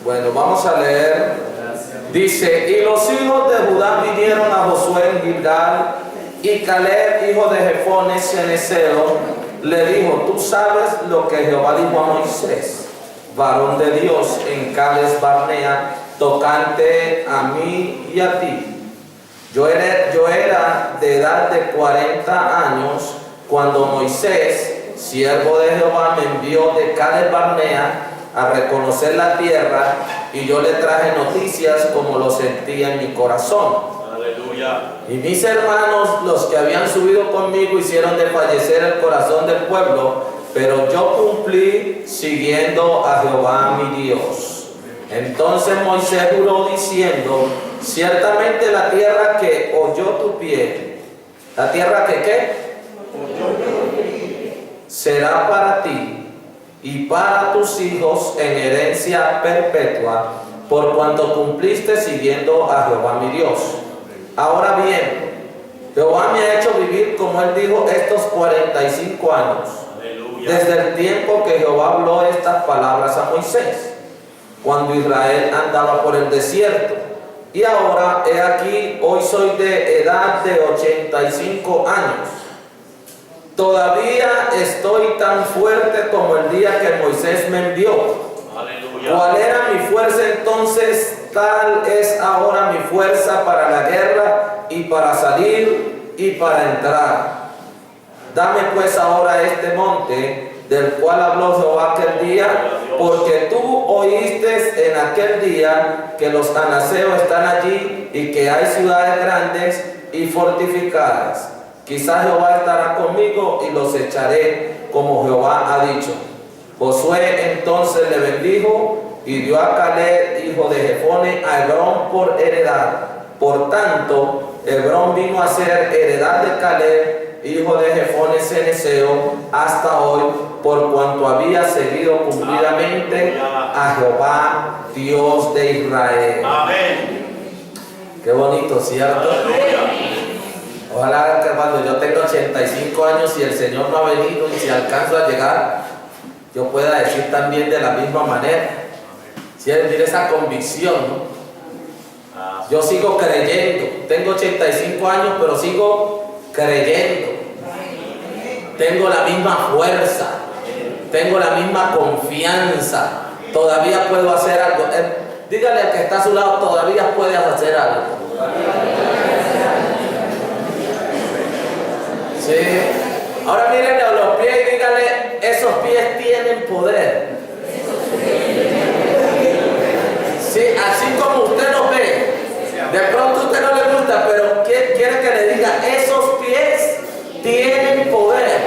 Bueno, vamos a leer. Dice: y los hijos de Judá vinieron a Josué en Gilgal, y Caleb, hijo de Jefone ceneseo, le dijo: tú sabes lo que Jehová dijo a Moisés, varón de Dios, en Cades Barnea, tocante a mí y a ti. Yo era de edad de 40 años cuando Moisés, siervo de Jehová, me envió de Cades Barnea a reconocer la tierra, y yo le traje noticias como lo sentía en mi corazón. Aleluya. Y mis hermanos, los que habían subido conmigo, hicieron desfallecer el corazón del pueblo, pero yo cumplí siguiendo a Jehová mi Dios. Entonces Moisés juró diciendo: ciertamente la tierra que oyó tu pie, la tierra que ¿qué? Será para ti y para tus hijos en herencia perpetua, por cuanto cumpliste siguiendo a Jehová mi Dios. Ahora bien, Jehová me ha hecho vivir, como él dijo, estos 45 años, desde el tiempo que Jehová habló estas palabras a Moisés, cuando Israel andaba por el desierto. Y ahora, he aquí, hoy soy de edad de 85 años. Todavía estoy tan fuerte como el día que Moisés me envió. Aleluya. ¿Cuál era mi fuerza entonces? Tal es ahora mi fuerza para la guerra y para salir y para entrar. Dame pues ahora este monte del cual habló Jehová aquel día, porque tú oíste en aquel día que los anaseos están allí y que hay ciudades grandes y fortificadas. Quizás Jehová estará conmigo y los echaré, como Jehová ha dicho. Josué entonces le bendijo y dio a Caleb, hijo de Jefone, a Hebrón por heredad. Por tanto, Hebrón vino a ser heredad de Caleb, hijo de Jefone ceneseo, hasta hoy, por cuanto había seguido cumplidamente a Jehová, Dios de Israel. Amén. Qué bonito, ¿cierto? Ojalá que cuando yo tenga 85 años y el Señor no ha venido y si alcanzo a llegar, yo pueda decir también de la misma manera. Si es decir, esa convicción, ¿no? Yo sigo creyendo. Tengo 85 años, pero sigo creyendo. Tengo la misma fuerza. Tengo la misma confianza. Todavía puedo hacer algo. Dígale al que está a su lado: todavía puedes hacer algo. Sí. Ahora mírenle a los pies y díganle: esos pies tienen poder. Sí, así como usted los ve. De pronto a usted no le gusta, pero quiere que le diga: esos pies tienen poder.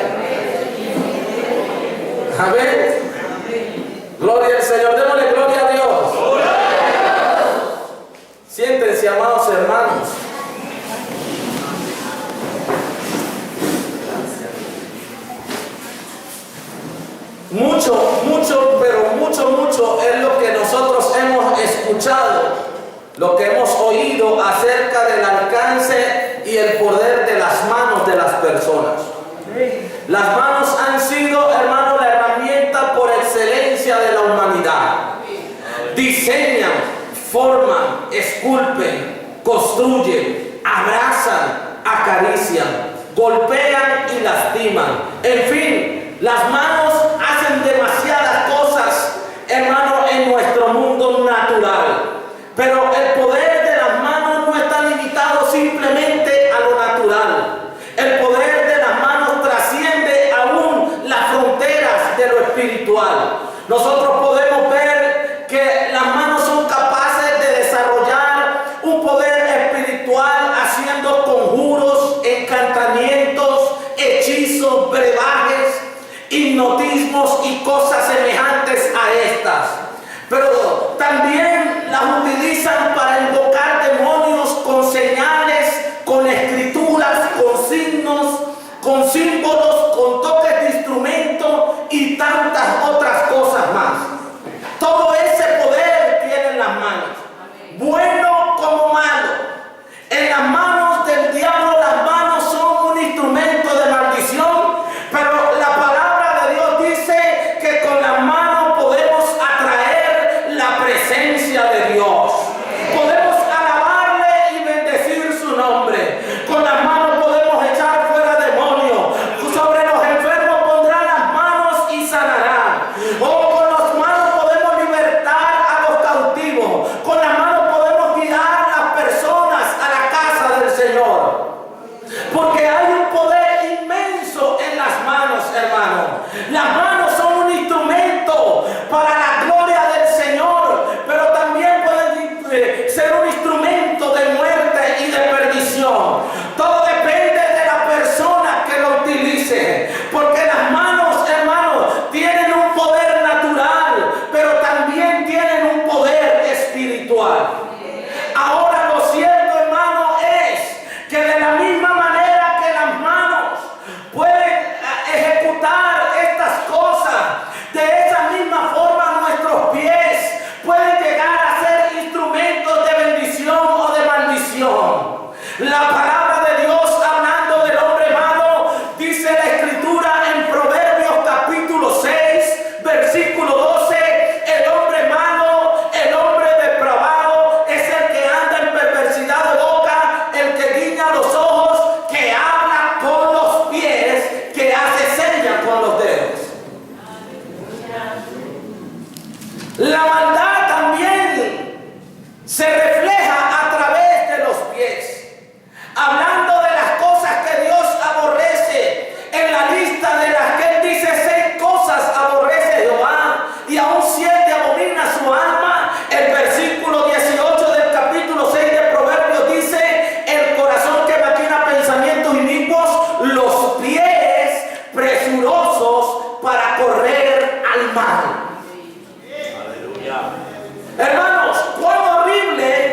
Amén. Gloria al Señor. Démosle gloria a Dios. Siéntense, amados hermanos. Mucho es lo que nosotros hemos escuchado, lo que hemos oído acerca del alcance y el poder de las manos de las personas. Las manos han sido, hermano, la herramienta por excelencia de la humanidad. Diseñan, forman, esculpen, construyen, abrazan, acarician, golpean y lastiman. En fin, las manos hacen demasiadas cosas, hermano, en nuestro mundo natural. Pero el poder de las manos no está limitado simplemente a lo natural. El poder de las manos trasciende aún las fronteras de lo espiritual. Nosotros podemos ver que las manos son capaces de desarrollar un poder espiritual haciendo conjuros, encantamientos, hechizos, brebajes, hipnotismos y cosas semejantes a estas. Pero también las utilizan para invocar demonios con señales, con escrituras, con signos, con símbolos, con toques de instrumento y tantas otras cosas más. Todo ese poder tiene en las manos, bueno como malo. En las manos del diablo, las manos son un instrumento de maldición, pero la palabra de Dios dice que con las manos podemos atraer la presencia La maldad también se refleja a través de los pies. Hablando de las cosas que Dios aborrece, en la lista de las que Él dice 6 cosas aborrece Jehová y aún 7 abomina su alma. El versículo 18 del capítulo 6 de Proverbios dice: el corazón que maquina pensamientos inicuos, los pies presurosos para correr al mal. Aleluya. Hermanos, cuán horrible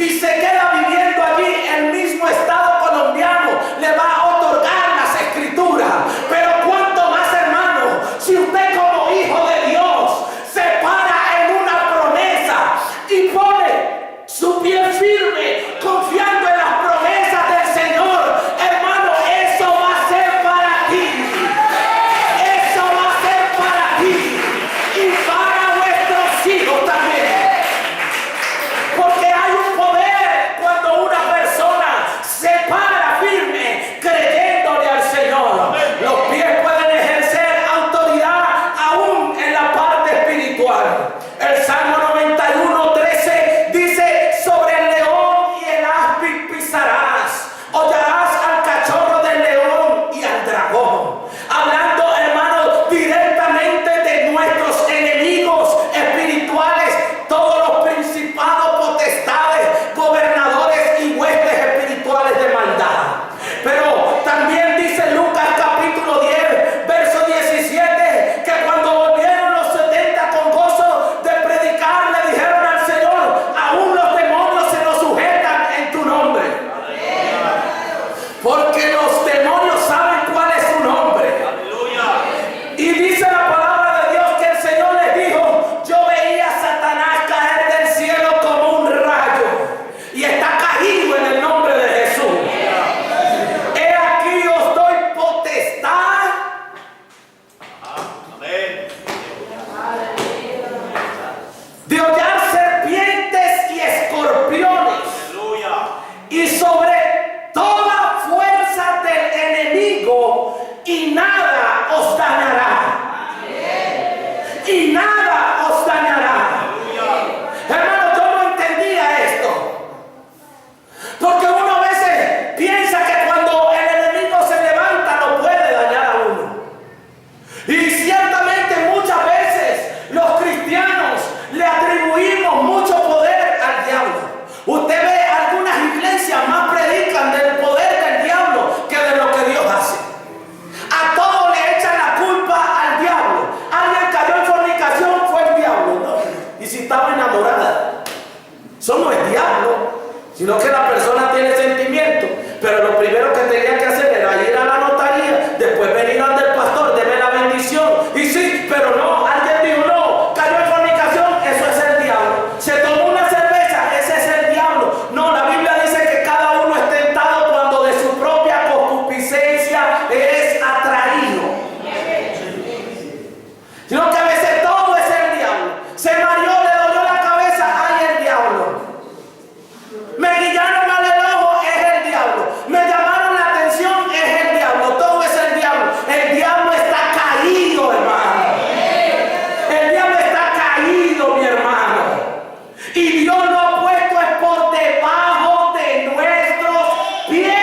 y se queda viviendo allí, el mismo Estado colombiano le va a otorgar las escrituras. Pero cuánto más, hermano, si usted como hijo de Dios se para en una promesa y pone su pie firme confiando en las promesas del Señor, hermano, eso va a ser para ti. Eso va a ser para ti y para vuestros hijos también. Porque hay un poder cuando una persona se para firme creyéndole al Señor. Los pies pueden ejercer autoridad aún en la parte espiritual. El Salmo 91:13 dice: sobre el león y el áspid pisarás, hollarás al cachorro del león y al dragón. Hablando, hermanos, directamente de nuestros enemigos espirituales, todos los principados, potestades, gobernadores y huestes espirituales de maldad. Pero también dice Lucas capítulo 10, verso 17, que cuando volvieron los 70 con gozo de predicar, le dijeron al Señor: aún los demonios se nos sujetan en tu nombre. Porque los demonios saben cuál es su nombre. Y dice la palabra de Dios que el Señor les dijo: yo veía a Satanás caer del cielo como un rayo, y está caído en el nombre de Jesús. He aquí os doy potestad de hollar serpientes y escorpiones, y sobre toda fuerza del enemigo, y nada os dañará. Y nada os dañará. Hermano, yo no entendía esto, porque uno a veces piensa que cuando el enemigo se levanta no puede dañar a uno. Y ciertamente muchas veces los cristianos le atribuimos mucho poder al diablo. Usted ve algunas iglesias más predican del poder del diablo que de lo que Dios hace. A todo le echan la culpa al diablo. Alguien cayó en fornicación, fue el diablo, ¿no? Y si estaba enamorada, eso no es diablo, sino que la persona tiene sentimiento. Pero lo primero que tenía que hacer era ir a la notaría, después venir ante el pastor, deme la bendición. Y sí, pero no, alguien dijo: no, cayó en fornicación, eso es el diablo. Se tomó una cerveza, ese es el diablo. No, la Biblia dice que cada uno es tentado cuando de su propia concupiscencia es atraído. Sino que a veces todo es el diablo. Se mareó, le dolió la cabeza, ¡ay, el diablo! Me guillaron mal el ojo, es el diablo. Me llamaron la atención, es el diablo. Todo es el diablo. El diablo está caído, hermano. El diablo está caído, mi hermano. Y Dios lo ha puesto es por debajo de nuestros pies.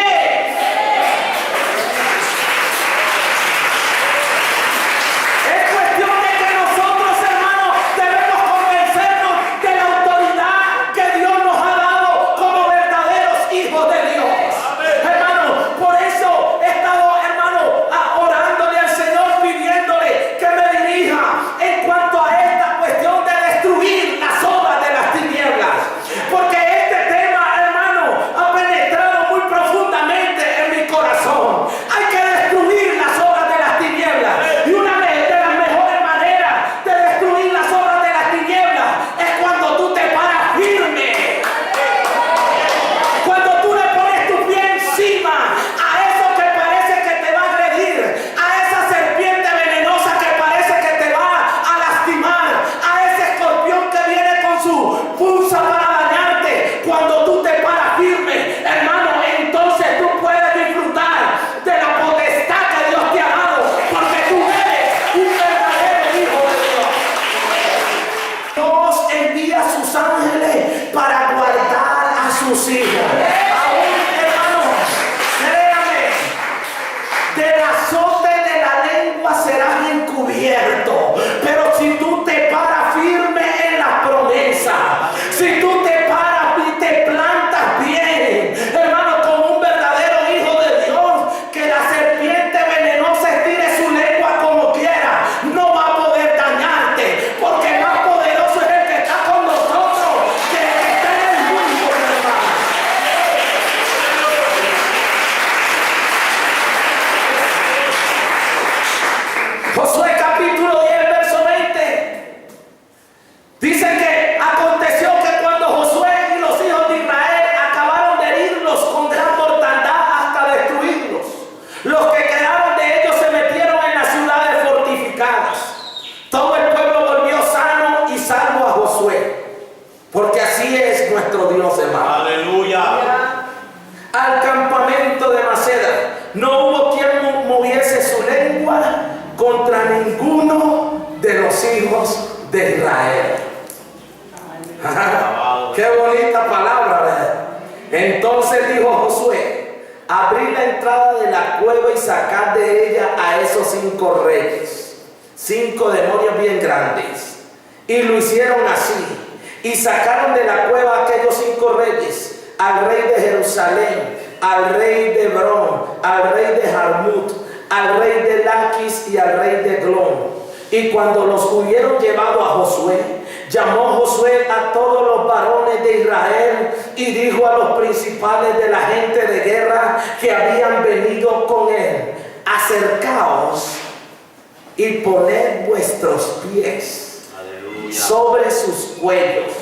Es cuestión de que nosotros, hermanos, debemos convencernos de la autoridad que Dios nos ha dado como verdaderos hijos de Dios. Hermano, por eso he estado, hermano, orándole al Señor, pidiéndole que me dirija en cuanto a esta cuestión de destruir las obras de las tinieblas. Porque este tema, hermano, ha penetrado muy profundamente en mi corazón. Hay que destruir las obras de las tinieblas. Y una de las mejores maneras de destruir las obras de las tinieblas es cuando tú te paras firme. Cuando tú le pones tu pie encima a eso que parece que te va a agredir, a esa serpiente venenosa que parece que te va a lastimar, a ese escorpión que viene con su punza para dañarte. Cuando tú te paras firme, hermano, entonces tú puedes disfrutar de la potestad que Dios te ha dado, porque tú eres un verdadero hijo de Dios. Dios envía a sus ángeles para guardar a sus hijos. Aún, hermano, créame, del azote de la lengua serás encubierto. Pero si tú te paras firme en la promesa, si tú te paras y te plantas bien, hermano, como un verdadero hijo de Dios, que la serpiente venenosa estire su lengua como quiera, no va a poder dañarte, porque más poderoso es el que está con nosotros que el que está en el mundo, hermano. Dios, hermano. Aleluya. Al campamento de Maceda no hubo quien moviese su lengua contra ninguno de los hijos de Israel. Qué bonita palabra, ¿verdad? Entonces dijo Josué: abrid la entrada de la cueva y sacad de ella a esos 5 reyes, 5 demonios bien grandes. Y lo hicieron así. Y sacaron de la cueva a aquellos 5 reyes: al rey de Jerusalén, al rey de Hebrón, al rey de Jarmut, al rey de Laquis y al rey de Glón. Y cuando los hubieron llevado a Josué, llamó Josué a todos los varones de Israel y dijo a los principales de la gente de guerra que habían venido con él: acercaos y poned vuestros pies sobre sus cuellos,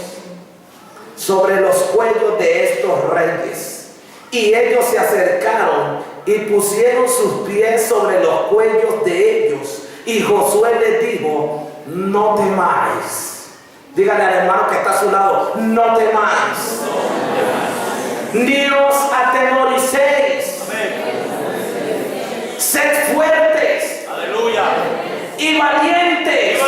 sobre los cuellos de estos reyes. Y ellos se acercaron y pusieron sus pies sobre los cuellos de ellos. Y Josué les dijo: no temáis. Dígale al hermano que está a su lado: no temáis, ni os atemoricéis. Sed fuertes. Aleluya. Y valientes,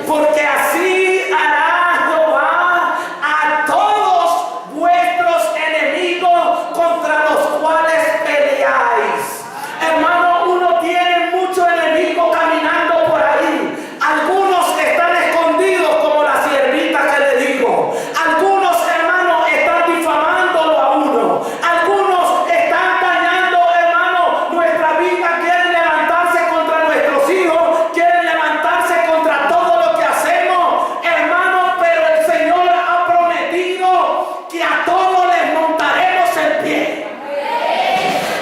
porque así hará Jehová a todos vuestros enemigos contra los cuales peleáis. Hermano, uno tiene muchos enemigos caminando por ahí. Algunos están escondidos, como la siervita que le digo. Algunos, hermanos, están difamándolo a uno. Algunos están dañando, hermano, nuestra vida. Quieren levantarse contra nuestros hijos, quieren levantarse contra todo lo que hacemos, hermano. Pero el Señor ha prometido que a todos les montaremos el pie.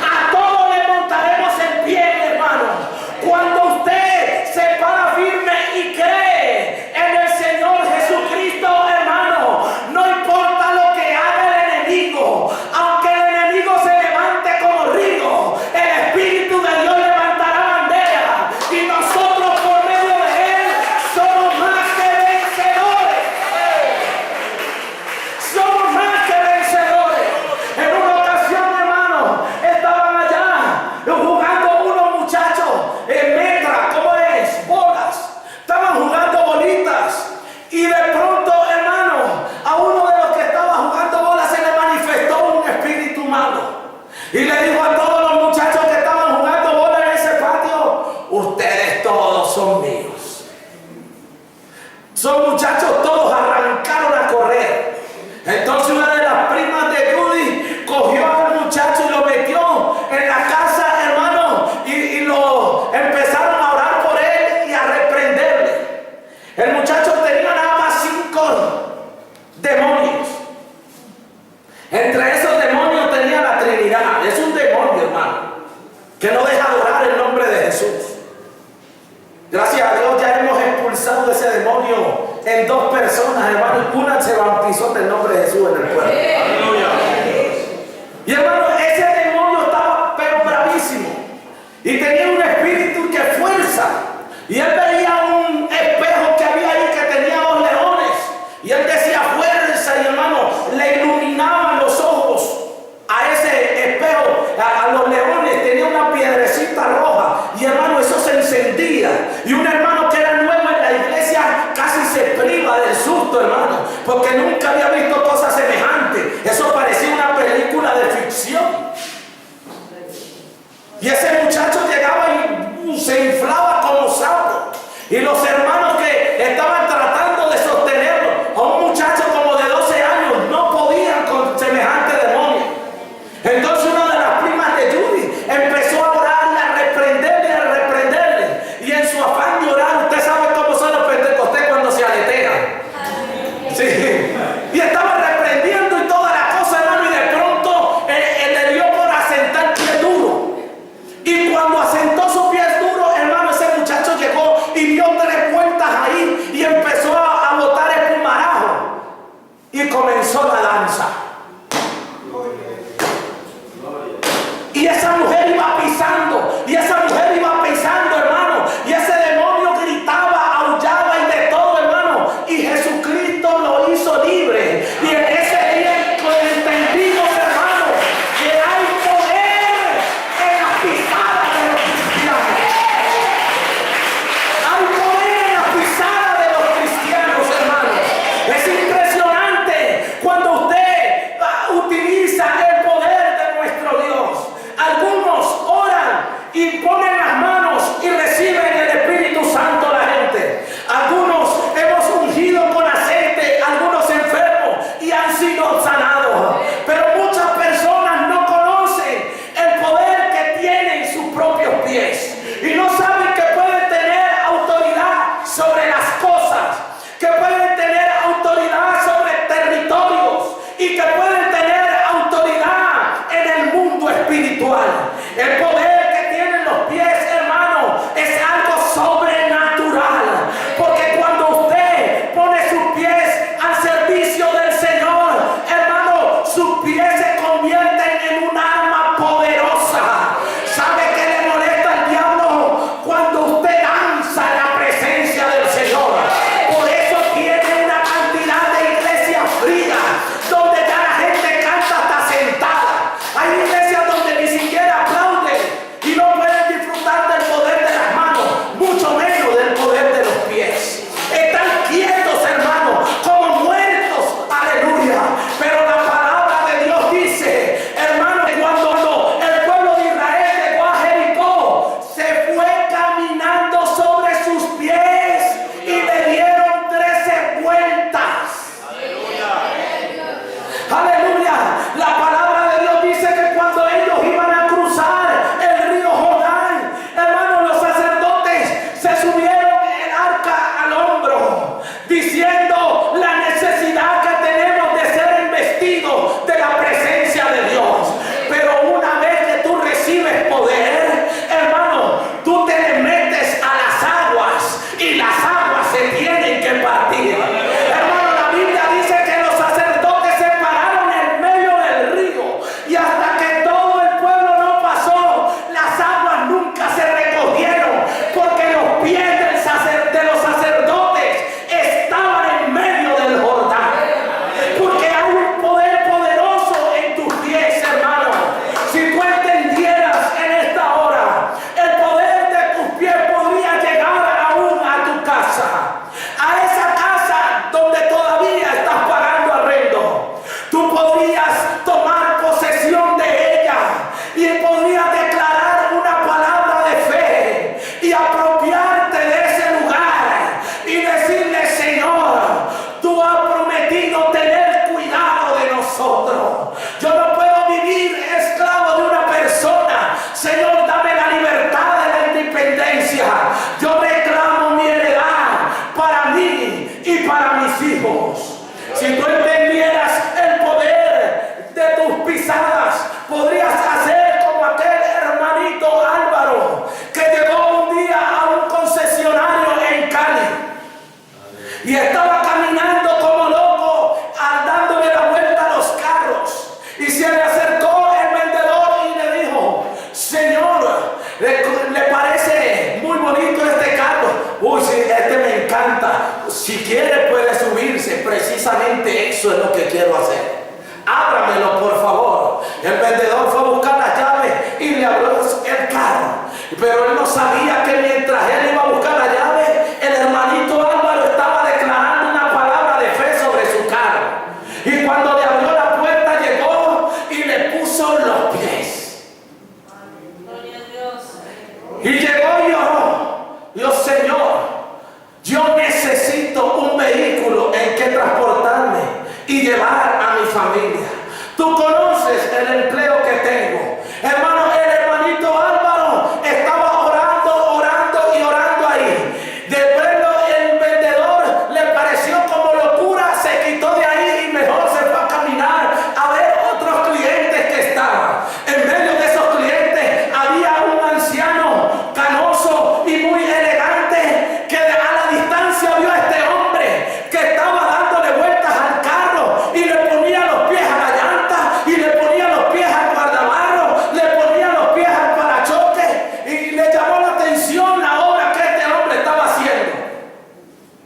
A todos les montaremos el pie, hermano. Cuando usted se para firme y cree en el Señor Jesucristo, hermano, no importa lo que haga el enemigo, aunque el enemigo se levante como río, el Espíritu de Dios levantará bandera, y nosotros por medio de él somos más que vencedores. Somos más que vencedores. En una ocasión, hermano, estaban allá jugando unos muchachos en metra, ¿cómo es? Bolas. Estaban jugando bolitas. Y de pronto, hermano, a uno de los que estaba jugando bolas se le manifestó un espíritu malo. Y le dijo a todos los muchachos que estaban jugando bolas en ese patio: ustedes todos son míos. Son muchachos, todos arrancaron a correr. Entonces una de las primas de Judy cogió al muchacho y lo metió en la casa, hermano, y lo empezaron a orar por él y a reprenderle. El muchacho tenía nada más 5 demonios. Entre esos demonios tenía la Trinidad. Es un demonio, hermano, que no deja adorar el nombre de Jesús. Gracias a Dios ya hemos expulsado ese demonio en 2 personas, hermano. Una se bautizó en el nombre de Jesús en el pueblo. Aleluya. Y hermano, ese demonio estaba pero bravísimo. Y tenía un espíritu que fuerza. Y él veía un espejo que había ahí que tenía 2 leones. Y él decía fuerza, y hermano, le iluminaban los ojos a ese espejo, a los leones. Tenía una piedrecita roja. Y hermano, eso se encendía. Y un hermano que era nuevo en la iglesia casi se priva del susto, hermano, porque nunca había visto cosas semejantes. Eso parecía una película de ficción. Y ese muchacho llegaba y se inflaba como sapo. Y los hermanos que estaban tratando de sostenerlo, a un muchacho como de 12 años, no podían con semejante demonio. Entonces una de las primas de Judy empezó a orarle, a reprenderle. Y en su afán de orar, usted sabe cómo son los pentecostés cuando se aletean. Sí. Y estaba reprendiendo y toda la cosa, hermano, y de pronto él le dio por asentar pie duro. Y cuando asentó su pie duro, hermano, ese muchacho llegó y dio 3 vueltas ahí y empezó a botar espumarajo. Y comenzó la danza. Y esa mujer iba pisando, hermano, y ese demonio gritaba, aullaba y de todo, hermano. Y Jesucristo lo hizo libre. Y en ese día La palabra de Dios dice que cuando ellos iban a cruzar el río Jordán, hermanos, los sacerdotes se subieron el arca al hombro, diciendo la necesidad que tenemos de ser investidos de la presencia de Dios. Pero una vez que tú recibes poder, hermano, tú te le metes a las aguas y las aguas se tienen que partir. Hermano, la Biblia dice que los sacerdotes se pararon en medio del río y hasta que todo el pueblo no pasó, las aguas nunca se recogieron, porque los pies de los sacerdotes estaban en medio del Jordán. Porque hay un poder poderoso en tus pies, hermano. Si tú entendieras en esta hora, el poder de tus pies podría llegar aún a tu casa, a esa casa donde todavía estás pagando arrendo. Tú podrías tomar posesión de ella y podrías declarar una palabra de fe y apropiarte de ese lugar y decirle: Señor, tú has prometido tener cuidado de nosotros. Yo no puedo vivir esclavo de una persona. Señor, dame la libertad de la independencia. Yo reclamo mi heredad para mí y para mis hijos. Si tú entendieras el poder de tus pisadas, podrías hacer como aquel hermanito Álvaro, que llegó un día a un concesionario en Cali y estaba caminando como loco, dándole la vuelta a los carros, y se le acercó el vendedor y le dijo: Señor, ¿le parece muy bonito este carro? Uy, sí, este me encanta. Si quiere puede subirse. Precisamente eso es lo que quiero hacer. Ábramelo, por favor. El vendedor fue a buscar las llaves y le abrió el carro. Pero él no sabía que mientras él iba a buscar las llaves, el hermanito Álvaro estaba declarando una palabra de fe sobre su carro. Y cuando le abrió la puerta, llegó y le puso los pies. Y llegó y oró: Dios, Señor, yo necesito un vehículo en que transportarme y llevar a mi familia. Tú conoces el empleo que tengo. Hermano, el hermanito Álvaro estaba orando y orando ahí. De verlo, el vendedor le pareció como locura, se quitó de ahí y mejor se fue a caminar a ver otros clientes que estaban. En medio de esos clientes había un anciano canoso y muy elegante que a la distancia vio a este hombre que estaba dándole vueltas al carro y le ponía los pies a la llanta y le ponía los pies al guardabarro, le ponía los pies al parachoque, y le llamó la atención la obra que este hombre estaba haciendo.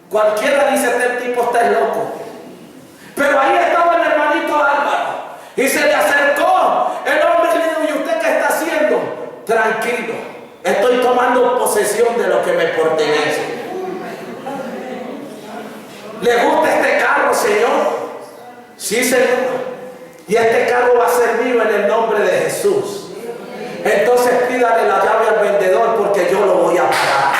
Cualquiera dice: este tipo está loco. Pero ahí estaba el hermanito Álvaro y se le acercó el hombre y le dijo: ¿y usted qué está haciendo? Tranquilo, estoy tomando posesión de lo que me pertenece. ¿Le gusta este carro, Señor? Sí, Señor. Y este carro va a ser mío en el nombre de Jesús. Entonces pídale la llave al vendedor, porque yo lo voy a pagar.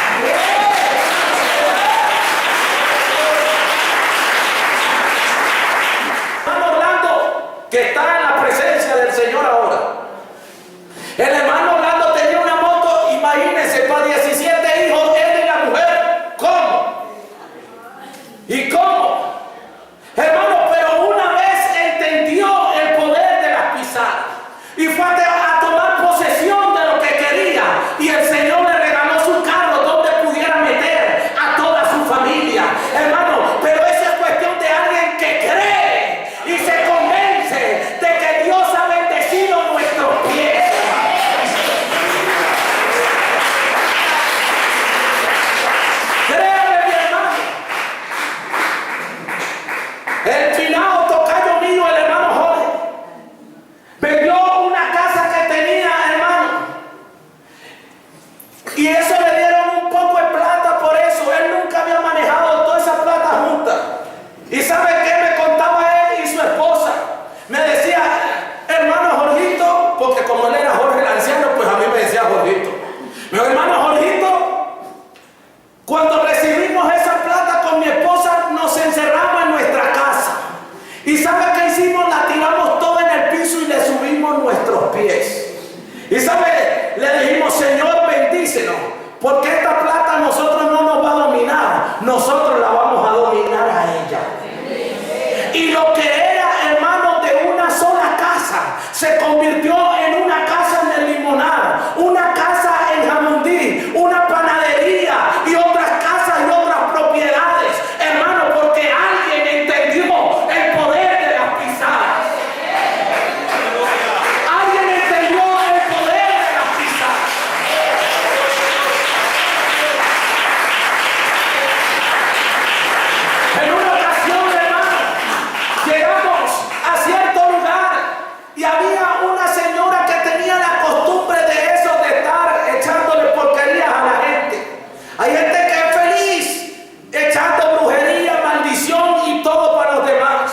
Hermano Orlando, que está en la presencia del Señor ahora. El hermano Orlando tenía una moto, imagínense, para 17 hijos, él y la mujer. ¿Cómo? ¿Y cómo? Hermano, pero una vez entendió el poder de las pisadas y fue a tomar posesión de lo que quería, y el Señor le regaló su carro donde pudiera meter a toda su familia. Hermano, pero eso es cuestión de alguien que cree y se convence de Y sabe, le dijimos, Señor, bendícenos, porque esta plata a nosotros no nos va a dominar, nosotros la vamos a dominar a ella. Y lo que era, hermano, de una sola casa, se convirtió en una casa en el Limonar, una casa en Jamundí, una panadería y otras casas y otras propiedades, hermano, porque alguien entendió el poder de las pisadas. Alguien entendió el poder de las pisadas. En una ocasión, hermano, llegamos a cierto lugar y había una señora que tenía la costumbre de eso, de estar echándole porquerías a la gente. Hay gente que es feliz echando brujería, maldición y todo para los demás.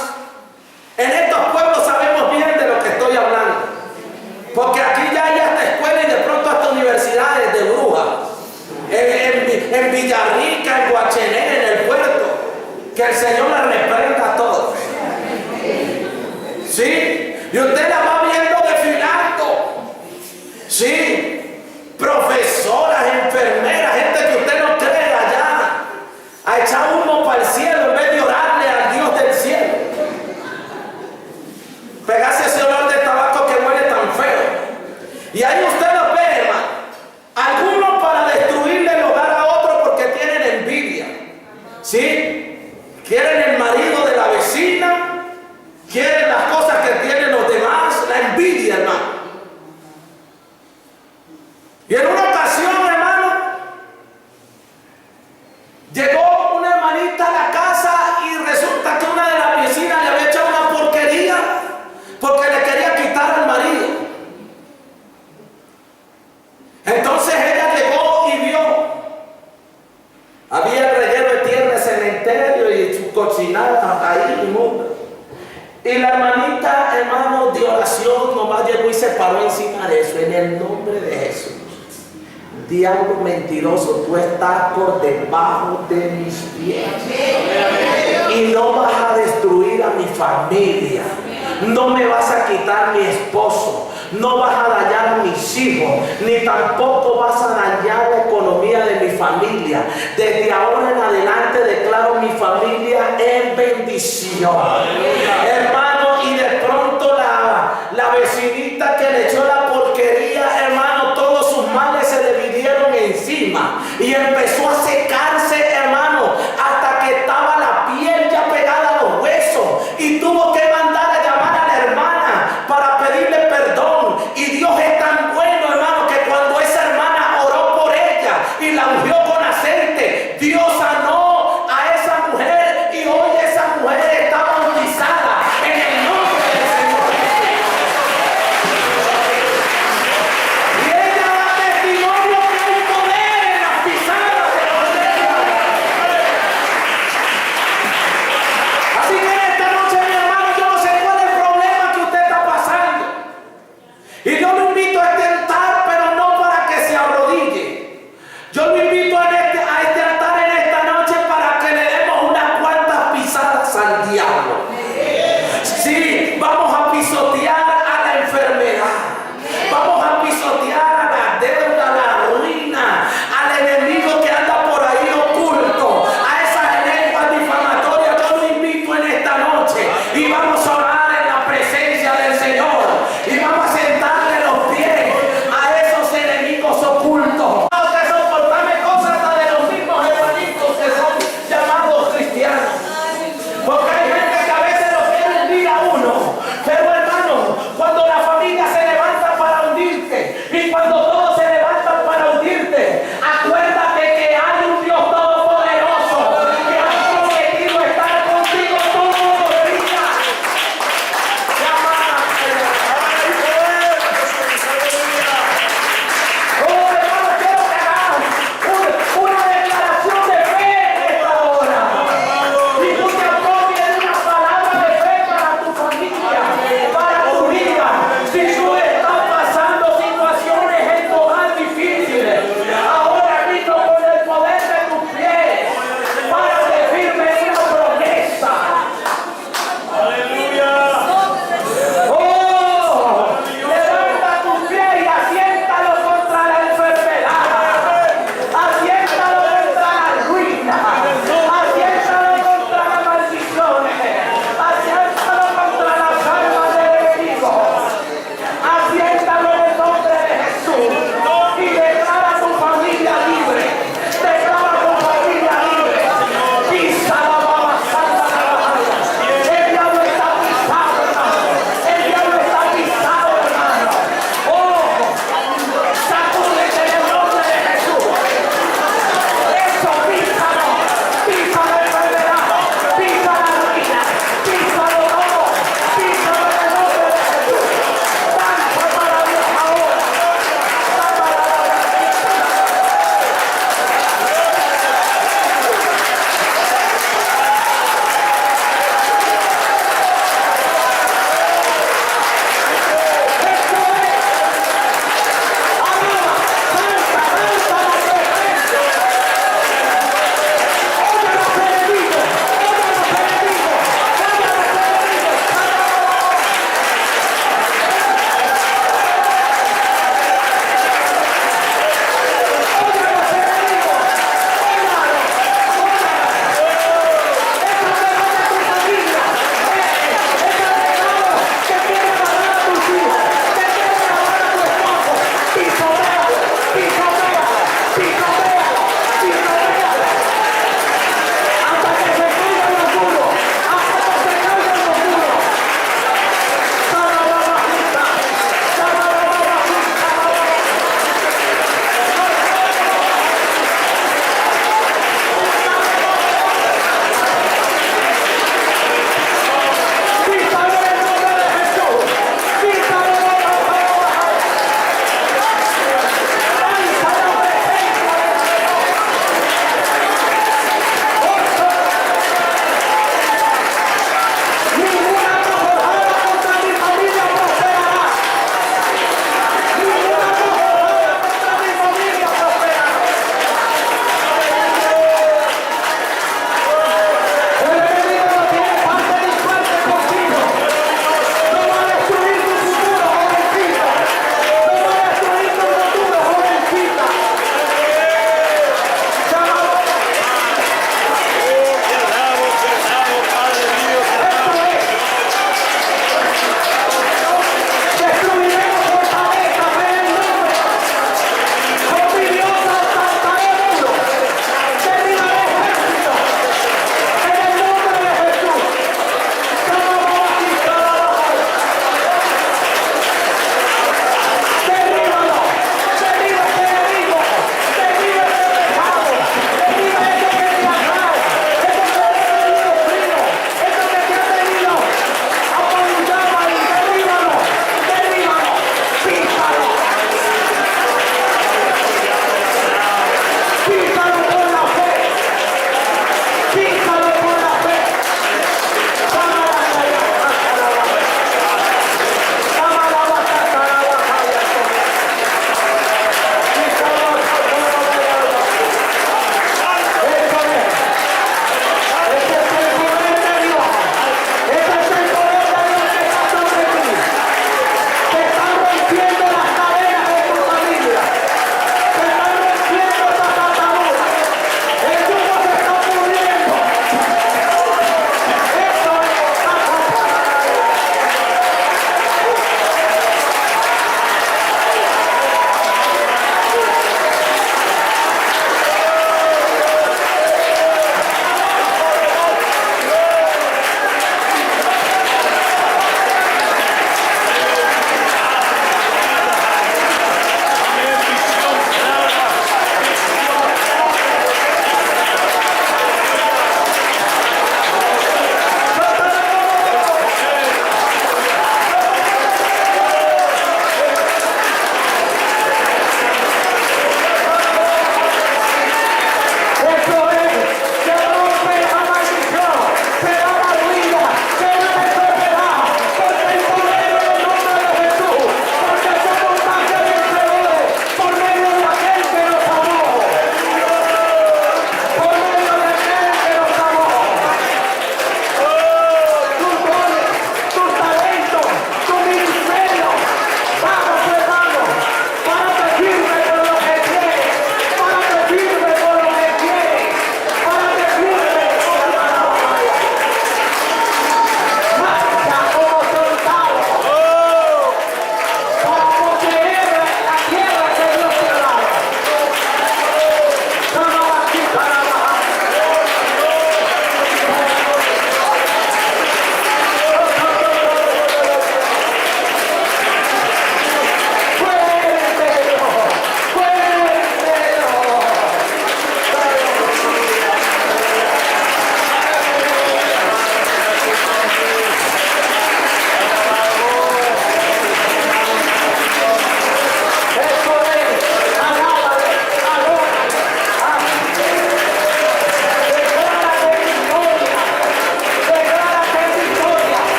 En estos pueblos sabemos bien de lo que estoy hablando, porque aquí ya hay hasta escuelas y de pronto hasta universidades de brujas. En Villarrica, en Guachené, en el puerto. Que el Señor la reprenda a todos. ¿Sí? Y usted la va viendo desfilando. ¿Sí? Profesoras, enfermeras, gente que usted no cree allá, a echar humo para el cielo en vez de orarle al Dios del cielo. Pegarse ese olor de tabaco que huele tan feo. Y ahí usted lo ve, hermano. Algunos para destruirle el hogar a otro porque tienen envidia. ¿Sí? Quieren el marido de la vecina, quieren las cosas que tienen los demás, la envidia, hermano. Y en una ocasión, hermano, llegó una hermanita a la casa y resulta que una de las vecinas le había echado una porquería porque le quería quitar al marido. Entonces ella llegó y vio, había el relleno de tierra de cementerio y su cochinada ahí inmunda. Y la hermanita, hermano, de oración nomás llegó y se paró encima de eso, en el nombre de Jesús. Diablo mentiroso, tú estás por debajo de mis pies y no vas a destruir a mi familia, no me vas a quitar mi esposo, no vas a dañar a mis hijos, ni tampoco vas a dañar la economía de mi familia. Desde ahora en adelante declaro mi familia en bendición. Hermano,